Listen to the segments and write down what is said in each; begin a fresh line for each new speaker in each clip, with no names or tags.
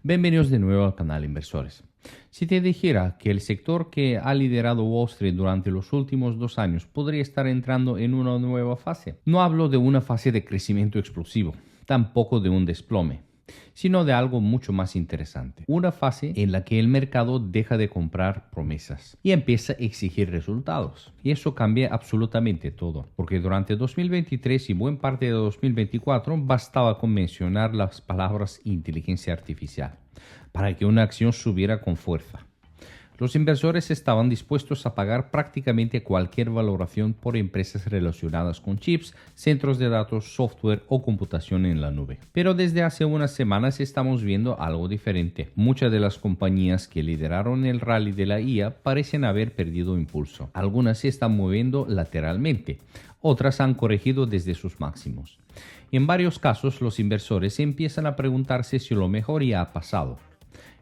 Bienvenidos de nuevo al canal Inversores. Si te dijera que el sector que ha liderado Wall Street durante los últimos 2 años podría estar entrando en una nueva fase, no hablo de una fase de crecimiento explosivo, tampoco de un desplome, sino de algo mucho más interesante. Una fase en la que el mercado deja de comprar promesas y empieza a exigir resultados. Y eso cambia absolutamente todo, porque durante 2023 y buena parte de 2024 bastaba con mencionar las palabras inteligencia artificial para que una acción subiera con fuerza. Los inversores estaban dispuestos a pagar prácticamente cualquier valoración por empresas relacionadas con chips, centros de datos, software o computación en la nube. Pero desde hace unas semanas estamos viendo algo diferente. Muchas de las compañías que lideraron el rally de la IA parecen haber perdido impulso. Algunas se están moviendo lateralmente, otras han corregido desde sus máximos. En varios casos los inversores empiezan a preguntarse si lo mejor ya ha pasado.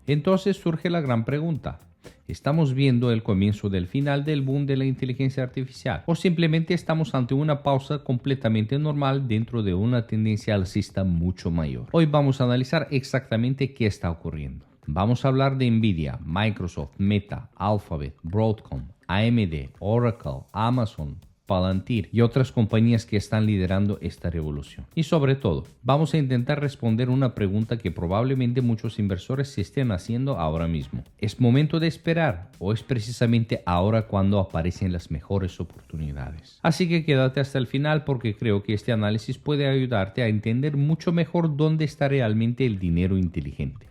Entonces surge la gran pregunta. ¿Estamos viendo el comienzo del final del boom de la inteligencia artificial? ¿O simplemente estamos ante una pausa completamente normal dentro de una tendencia alcista mucho mayor? Hoy vamos a analizar exactamente qué está ocurriendo. Vamos a hablar de Nvidia, Microsoft, Meta, Alphabet, Broadcom, AMD, Oracle, Amazon, Palantir y otras compañías que están liderando esta revolución. Y sobre todo, vamos a intentar responder una pregunta que probablemente muchos inversores se estén haciendo ahora mismo. ¿Es momento de esperar o es precisamente ahora cuando aparecen las mejores oportunidades? Así que quédate hasta el final porque creo que este análisis puede ayudarte a entender mucho mejor dónde está realmente el dinero inteligente.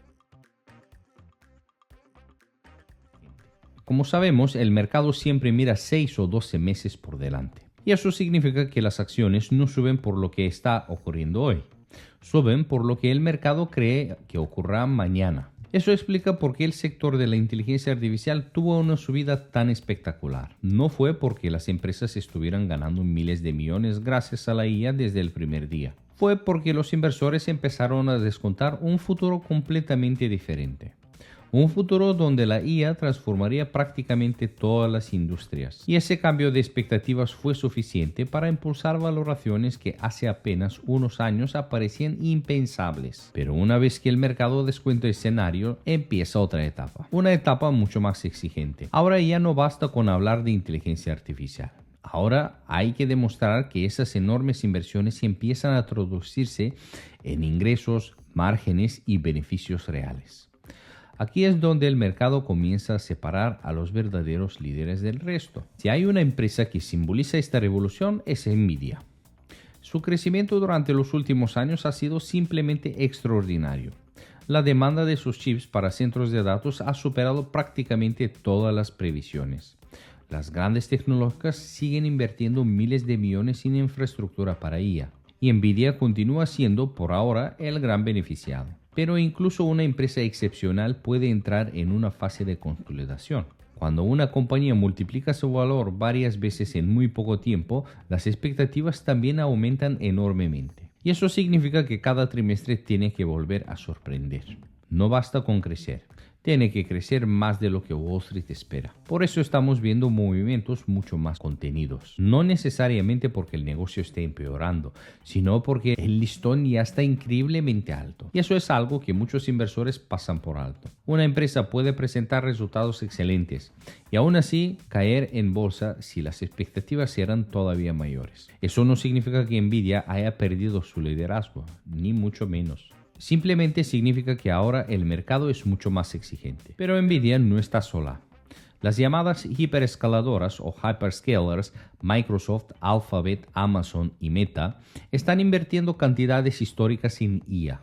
Como sabemos, el mercado siempre mira 6 o 12 meses por delante. Y eso significa que las acciones no suben por lo que está ocurriendo hoy. Suben por lo que el mercado cree que ocurrirá mañana. Eso explica por qué el sector de la inteligencia artificial tuvo una subida tan espectacular. No fue porque las empresas estuvieran ganando miles de millones gracias a la IA desde el primer día. Fue porque los inversores empezaron a descontar un futuro completamente diferente. Un futuro donde la IA transformaría prácticamente todas las industrias. Y ese cambio de expectativas fue suficiente para impulsar valoraciones que hace apenas unos años aparecían impensables. Pero una vez que el mercado descuenta el escenario, empieza otra etapa. Una etapa mucho más exigente. Ahora ya no basta con hablar de inteligencia artificial. Ahora hay que demostrar que esas enormes inversiones empiezan a traducirse en ingresos, márgenes y beneficios reales. Aquí es donde el mercado comienza a separar a los verdaderos líderes del resto. Si hay una empresa que simboliza esta revolución es Nvidia. Su crecimiento durante los últimos años ha sido simplemente extraordinario. La demanda de sus chips para centros de datos ha superado prácticamente todas las previsiones. Las grandes tecnológicas siguen invirtiendo miles de millones en infraestructura para IA. Y Nvidia continúa siendo, por ahora, el gran beneficiado. Pero incluso una empresa excepcional puede entrar en una fase de consolidación. Cuando una compañía multiplica su valor varias veces en muy poco tiempo, las expectativas también aumentan enormemente. Y eso significa que cada trimestre tiene que volver a sorprender. No basta con crecer. Tiene que crecer más de lo que Wall Street espera. Por eso estamos viendo movimientos mucho más contenidos. No necesariamente porque el negocio esté empeorando, sino porque el listón ya está increíblemente alto. Y eso es algo que muchos inversores pasan por alto. Una empresa puede presentar resultados excelentes y aún así caer en bolsa si las expectativas eran todavía mayores. Eso no significa que Nvidia haya perdido su liderazgo, ni mucho menos. Simplemente significa que ahora el mercado es mucho más exigente. Pero Nvidia no está sola. Las llamadas hiperescaladoras o hyperscalers, Microsoft, Alphabet, Amazon y Meta, están invirtiendo cantidades históricas en IA.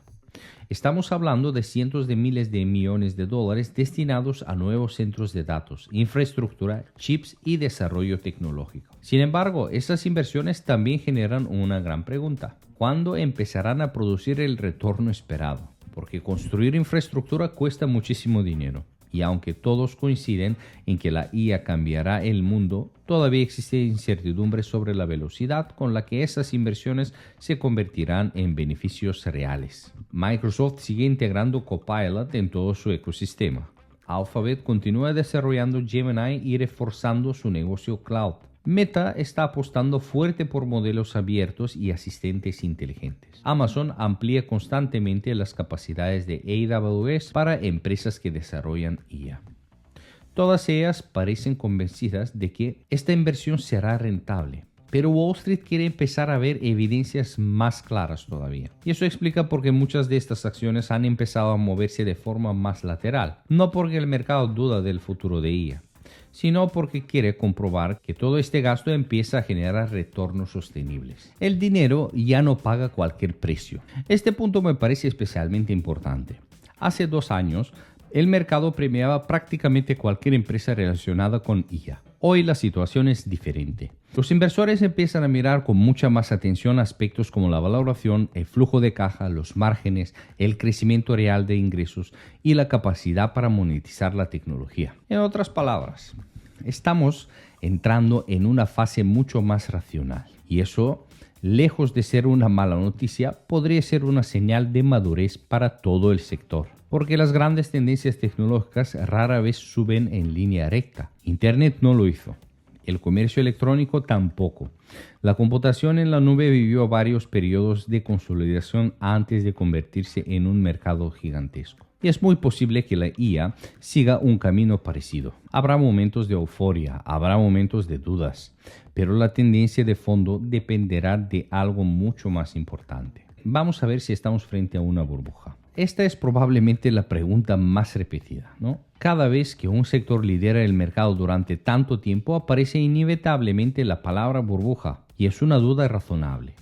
Estamos hablando de cientos de miles de millones de dólares destinados a nuevos centros de datos, infraestructura, chips y desarrollo tecnológico. Sin embargo, esas inversiones también generan una gran pregunta. ¿Cuándo empezarán a producir el retorno esperado? Porque construir infraestructura cuesta muchísimo dinero. Y aunque todos coinciden en que la IA cambiará el mundo, todavía existe incertidumbre sobre la velocidad con la que esas inversiones se convertirán en beneficios reales. Microsoft sigue integrando Copilot en todo su ecosistema. Alphabet continúa desarrollando Gemini y reforzando su negocio cloud. Meta está apostando fuerte por modelos abiertos y asistentes inteligentes. Amazon amplía constantemente las capacidades de AWS para empresas que desarrollan IA. Todas ellas parecen convencidas de que esta inversión será rentable. Pero Wall Street quiere empezar a ver evidencias más claras todavía. Y eso explica por qué muchas de estas acciones han empezado a moverse de forma más lateral. No porque el mercado duda del futuro de IA, sino porque quiere comprobar que todo este gasto empieza a generar retornos sostenibles. El dinero ya no paga cualquier precio. Este punto me parece especialmente importante. Hace 2 años, el mercado premiaba prácticamente cualquier empresa relacionada con IA. Hoy la situación es diferente. Los inversores empiezan a mirar con mucha más atención aspectos como la valoración, el flujo de caja, los márgenes, el crecimiento real de ingresos y la capacidad para monetizar la tecnología. En otras palabras, estamos entrando en una fase mucho más racional. Y eso, lejos de ser una mala noticia, podría ser una señal de madurez para todo el sector. Porque las grandes tendencias tecnológicas rara vez suben en línea recta. Internet no lo hizo. El comercio electrónico tampoco. La computación en la nube vivió varios periodos de consolidación antes de convertirse en un mercado gigantesco. Y es muy posible que la IA siga un camino parecido. Habrá momentos de euforia, habrá momentos de dudas, pero la tendencia de fondo dependerá de algo mucho más importante. Vamos a ver si estamos frente a una burbuja. Esta es probablemente la pregunta más repetida, ¿no? Cada vez que un sector lidera el mercado durante tanto tiempo, aparece inevitablemente la palabra burbuja, y es una duda razonable.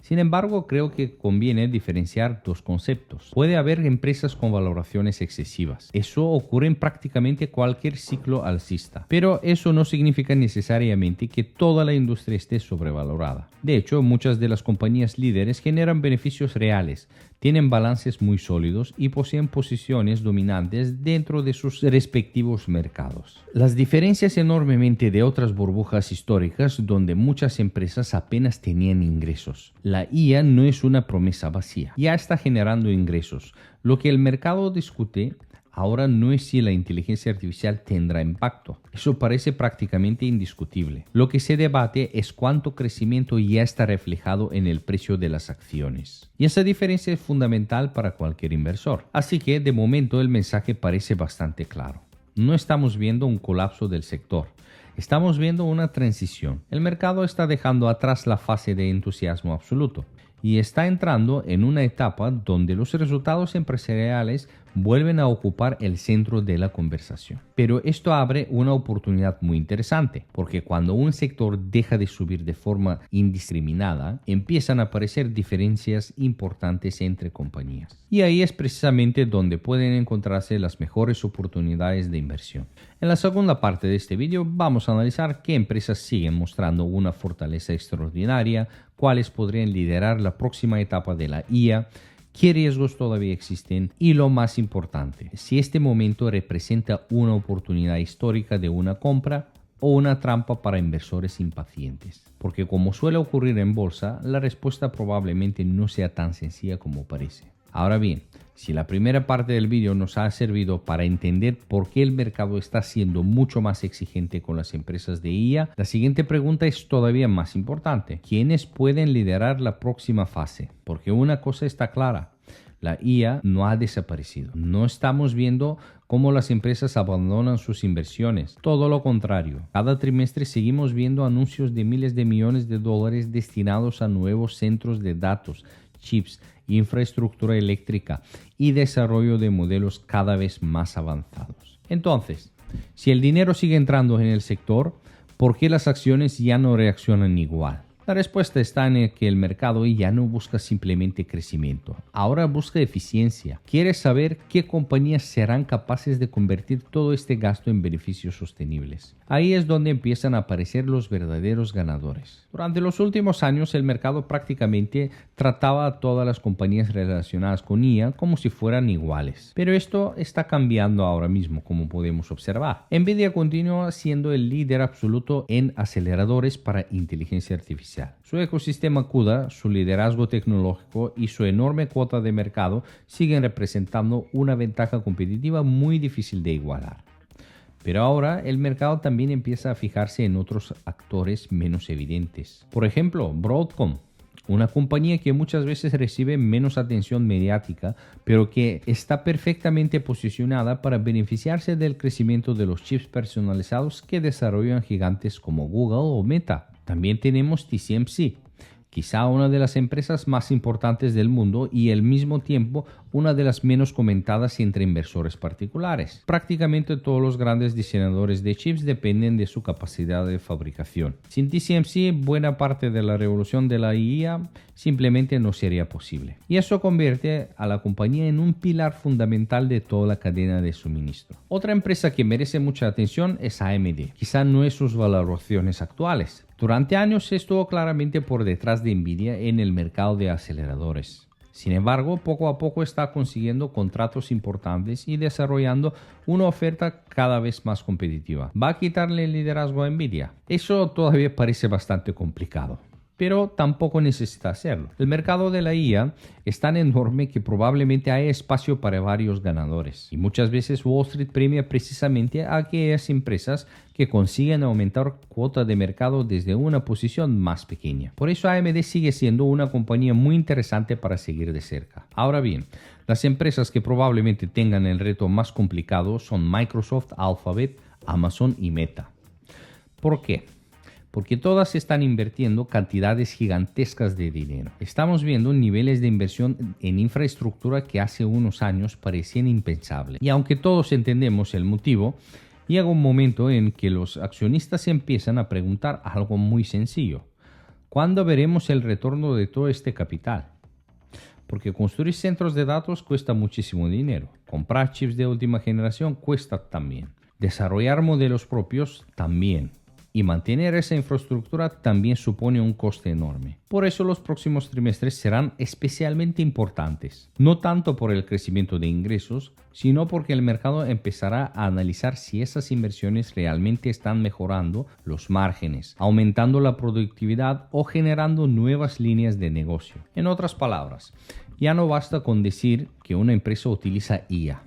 Sin embargo, creo que conviene diferenciar 2 conceptos. Puede haber empresas con valoraciones excesivas. Eso ocurre en prácticamente cualquier ciclo alcista. Pero eso no significa necesariamente que toda la industria esté sobrevalorada. De hecho, muchas de las compañías líderes generan beneficios reales, tienen balances muy sólidos y poseen posiciones dominantes dentro de sus respectivos mercados. Las diferencias enormemente de otras burbujas históricas donde muchas empresas apenas tenían ingresos. La IA no es una promesa vacía, ya está generando ingresos. Lo que el mercado discute ahora no es si la inteligencia artificial tendrá impacto. Eso parece prácticamente indiscutible. Lo que se debate es cuánto crecimiento ya está reflejado en el precio de las acciones. Y esa diferencia es fundamental para cualquier inversor. Así que de momento el mensaje parece bastante claro. No estamos viendo un colapso del sector. Estamos viendo una transición. El mercado está dejando atrás la fase de entusiasmo absoluto y está entrando en una etapa donde los resultados empresariales vuelven a ocupar el centro de la conversación. Pero esto abre una oportunidad muy interesante, porque cuando un sector deja de subir de forma indiscriminada, empiezan a aparecer diferencias importantes entre compañías. Y ahí es precisamente donde pueden encontrarse las mejores oportunidades de inversión. En la segunda parte de este vídeo vamos a analizar qué empresas siguen mostrando una fortaleza extraordinaria, cuáles podrían liderar la próxima etapa de la IA, qué riesgos todavía existen y lo más importante, si este momento representa una oportunidad histórica de una compra o una trampa para inversores impacientes. Porque como suele ocurrir en bolsa, la respuesta probablemente no sea tan sencilla como parece. Ahora bien, si la primera parte del vídeo nos ha servido para entender por qué el mercado está siendo mucho más exigente con las empresas de IA, la siguiente pregunta es todavía más importante. ¿Quiénes pueden liderar la próxima fase? Porque una cosa está clara. La IA no ha desaparecido. No estamos viendo cómo las empresas abandonan sus inversiones. Todo lo contrario. Cada trimestre seguimos viendo anuncios de miles de millones de dólares destinados a nuevos centros de datos, chips, infraestructura eléctrica y desarrollo de modelos cada vez más avanzados. Entonces, si el dinero sigue entrando en el sector, ¿por qué las acciones ya no reaccionan igual? La respuesta está en que el mercado ya no busca simplemente crecimiento, ahora busca eficiencia. Quiere saber qué compañías serán capaces de convertir todo este gasto en beneficios sostenibles. Ahí es donde empiezan a aparecer los verdaderos ganadores. Durante los últimos años el mercado prácticamente trataba a todas las compañías relacionadas con IA como si fueran iguales. Pero esto está cambiando ahora mismo, como podemos observar. Nvidia continúa siendo el líder absoluto en aceleradores para inteligencia artificial. Su ecosistema CUDA, su liderazgo tecnológico y su enorme cuota de mercado siguen representando una ventaja competitiva muy difícil de igualar. Pero ahora el mercado también empieza a fijarse en otros actores menos evidentes. Por ejemplo, Broadcom, una compañía que muchas veces recibe menos atención mediática, pero que está perfectamente posicionada para beneficiarse del crecimiento de los chips personalizados que desarrollan gigantes como Google o Meta. También tenemos TSMC, quizá una de las empresas más importantes del mundo y al mismo tiempo una de las menos comentadas entre inversores particulares. Prácticamente todos los grandes diseñadores de chips dependen de su capacidad de fabricación. Sin TSMC, buena parte de la revolución de la IA simplemente no sería posible. Y eso convierte a la compañía en un pilar fundamental de toda la cadena de suministro. Otra empresa que merece mucha atención es AMD. Quizá no es sus valoraciones actuales. Durante años estuvo claramente por detrás de Nvidia en el mercado de aceleradores. Sin embargo, poco a poco está consiguiendo contratos importantes y desarrollando una oferta cada vez más competitiva. ¿Va a quitarle el liderazgo a Nvidia? Eso todavía parece bastante complicado, pero tampoco necesita hacerlo. El mercado de la IA es tan enorme que probablemente hay espacio para varios ganadores. Y muchas veces Wall Street premia precisamente a aquellas empresas que consiguen aumentar cuota de mercado desde una posición más pequeña. Por eso AMD sigue siendo una compañía muy interesante para seguir de cerca. Ahora bien, las empresas que probablemente tengan el reto más complicado son Microsoft, Alphabet, Amazon y Meta. ¿Por qué? Porque todas están invirtiendo cantidades gigantescas de dinero. Estamos viendo niveles de inversión en infraestructura que hace unos años parecían impensables. Y aunque todos entendemos el motivo, llega un momento en que los accionistas empiezan a preguntar algo muy sencillo. ¿Cuándo veremos el retorno de todo este capital? Porque construir centros de datos cuesta muchísimo dinero. Comprar chips de última generación cuesta también. Desarrollar modelos propios también. Y mantener esa infraestructura también supone un coste enorme. Por eso los próximos trimestres serán especialmente importantes, no tanto por el crecimiento de ingresos, sino porque el mercado empezará a analizar si esas inversiones realmente están mejorando los márgenes, aumentando la productividad o generando nuevas líneas de negocio. En otras palabras, ya no basta con decir que una empresa utiliza IA.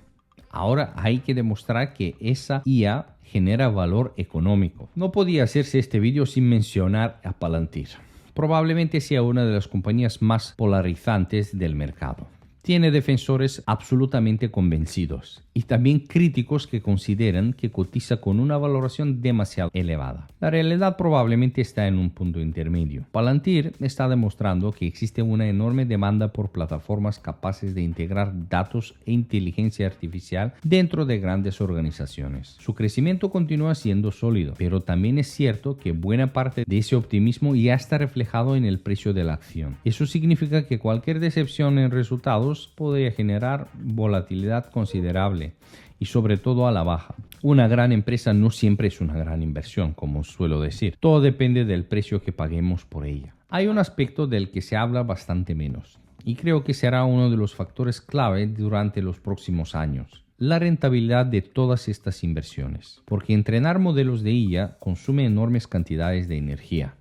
Ahora hay que demostrar que esa IA genera valor económico. No podía hacerse este vídeo sin mencionar a Palantir. Probablemente sea una de las compañías más polarizantes del mercado. Tiene defensores absolutamente convencidos y también críticos que consideran que cotiza con una valoración demasiado elevada. La realidad probablemente está en un punto intermedio. Palantir está demostrando que existe una enorme demanda por plataformas capaces de integrar datos e inteligencia artificial dentro de grandes organizaciones. Su crecimiento continúa siendo sólido, pero también es cierto que buena parte de ese optimismo ya está reflejado en el precio de la acción. Eso significa que cualquier decepción en resultados podría generar volatilidad considerable y sobre todo a la baja. Una gran empresa no siempre es una gran inversión, como suelo decir. Todo depende del precio que paguemos por ella. Hay un aspecto del que se habla bastante menos y creo que será uno de los factores clave durante los próximos años. La rentabilidad de todas estas inversiones, porque entrenar modelos de IA consume enormes cantidades de energía.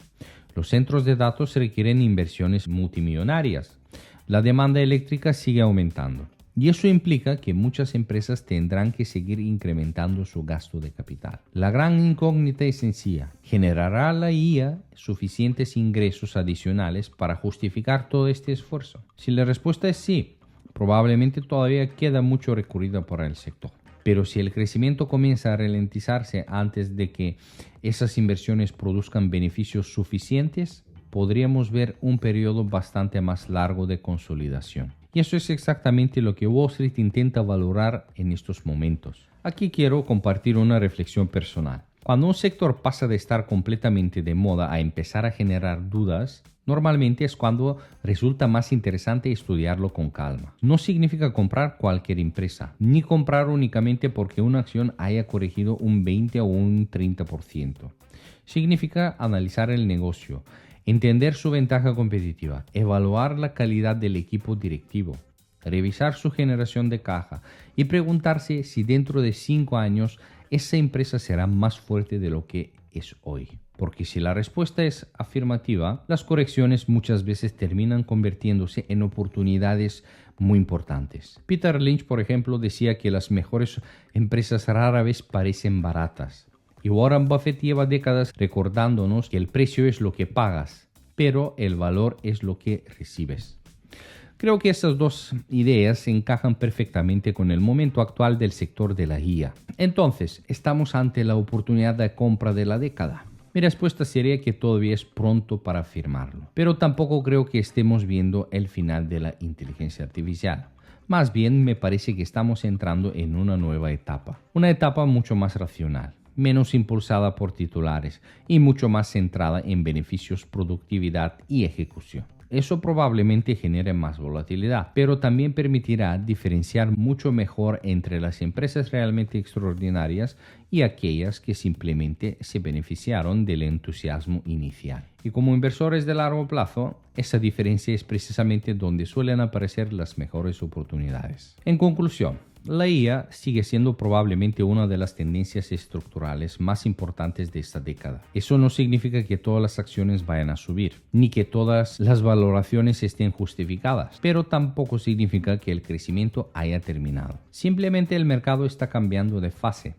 Los centros de datos requieren inversiones multimillonarias. La demanda eléctrica sigue aumentando y eso implica que muchas empresas tendrán que seguir incrementando su gasto de capital. La gran incógnita es sencilla. ¿Generará la IA suficientes ingresos adicionales para justificar todo este esfuerzo? Si la respuesta es sí, probablemente todavía queda mucho recorrido para el sector. Pero si el crecimiento comienza a ralentizarse antes de que esas inversiones produzcan beneficios suficientes, podríamos ver un periodo bastante más largo de consolidación. Y eso es exactamente lo que Wall Street intenta valorar en estos momentos. Aquí quiero compartir una reflexión personal. Cuando un sector pasa de estar completamente de moda a empezar a generar dudas, normalmente es cuando resulta más interesante estudiarlo con calma. No significa comprar cualquier empresa, ni comprar únicamente porque una acción haya corregido un 20 o un 30%. Significa analizar el negocio, entender su ventaja competitiva, evaluar la calidad del equipo directivo, revisar su generación de caja y preguntarse si dentro de 5 años esa empresa será más fuerte de lo que es hoy. Porque si la respuesta es afirmativa, las correcciones muchas veces terminan convirtiéndose en oportunidades muy importantes. Peter Lynch, por ejemplo, decía que las mejores empresas rara vez parecen baratas. Y Warren Buffett lleva décadas recordándonos que el precio es lo que pagas, pero el valor es lo que recibes. Creo que estas dos ideas encajan perfectamente con el momento actual del sector de la IA. Entonces, ¿estamos ante la oportunidad de compra de la década? Mi respuesta sería que todavía es pronto para afirmarlo, pero tampoco creo que estemos viendo el final de la inteligencia artificial. Más bien me parece que estamos entrando en una nueva etapa, una etapa mucho más racional, menos impulsada por titulares y mucho más centrada en beneficios, productividad y ejecución. Eso probablemente genere más volatilidad, pero también permitirá diferenciar mucho mejor entre las empresas realmente extraordinarias y aquellas que simplemente se beneficiaron del entusiasmo inicial. Y como inversores de largo plazo, esa diferencia es precisamente donde suelen aparecer las mejores oportunidades. En conclusión, la IA sigue siendo probablemente una de las tendencias estructurales más importantes de esta década. Eso no significa que todas las acciones vayan a subir, ni que todas las valoraciones estén justificadas, pero tampoco significa que el crecimiento haya terminado. Simplemente el mercado está cambiando de fase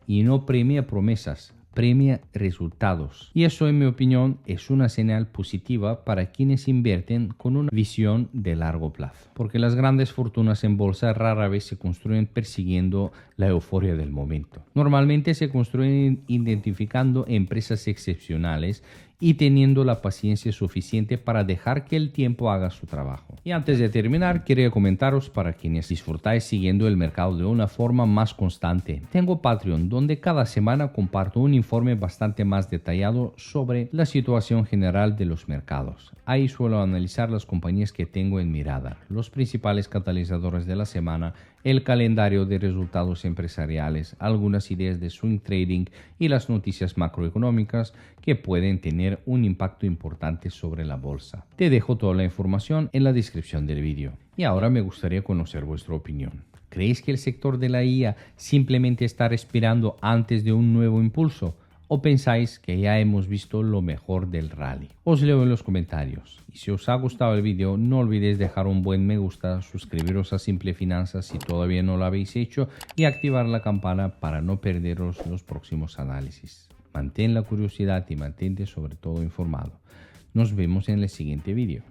y no premia promesas, premia resultados. Y eso, en mi opinión, es una señal positiva para quienes invierten con una visión de largo plazo. Porque las grandes fortunas en bolsa rara vez se construyen persiguiendo la euforia del momento. Normalmente se construyen identificando empresas excepcionales y teniendo la paciencia suficiente para dejar que el tiempo haga su trabajo. Y antes de terminar, quería comentaros para quienes disfrutáis siguiendo el mercado de una forma más constante. Tengo Patreon, donde cada semana comparto un informe bastante más detallado sobre la situación general de los mercados. Ahí suelo analizar las compañías que tengo en mi radar, los principales catalizadores de la semana, el calendario de resultados empresariales, algunas ideas de swing trading y las noticias macroeconómicas que pueden tener un impacto importante sobre la bolsa. Te dejo toda la información en la descripción del vídeo. Y ahora me gustaría conocer vuestra opinión. ¿Creéis que el sector de la IA simplemente está respirando antes de un nuevo impulso? ¿O pensáis que ya hemos visto lo mejor del rally? Os leo en los comentarios. Y si os ha gustado el vídeo, no olvidéis dejar un buen me gusta, suscribiros a Simple Finanzas si todavía no lo habéis hecho y activar la campana para no perderos los próximos análisis. Mantén la curiosidad y mantente sobre todo informado. Nos vemos en el siguiente vídeo.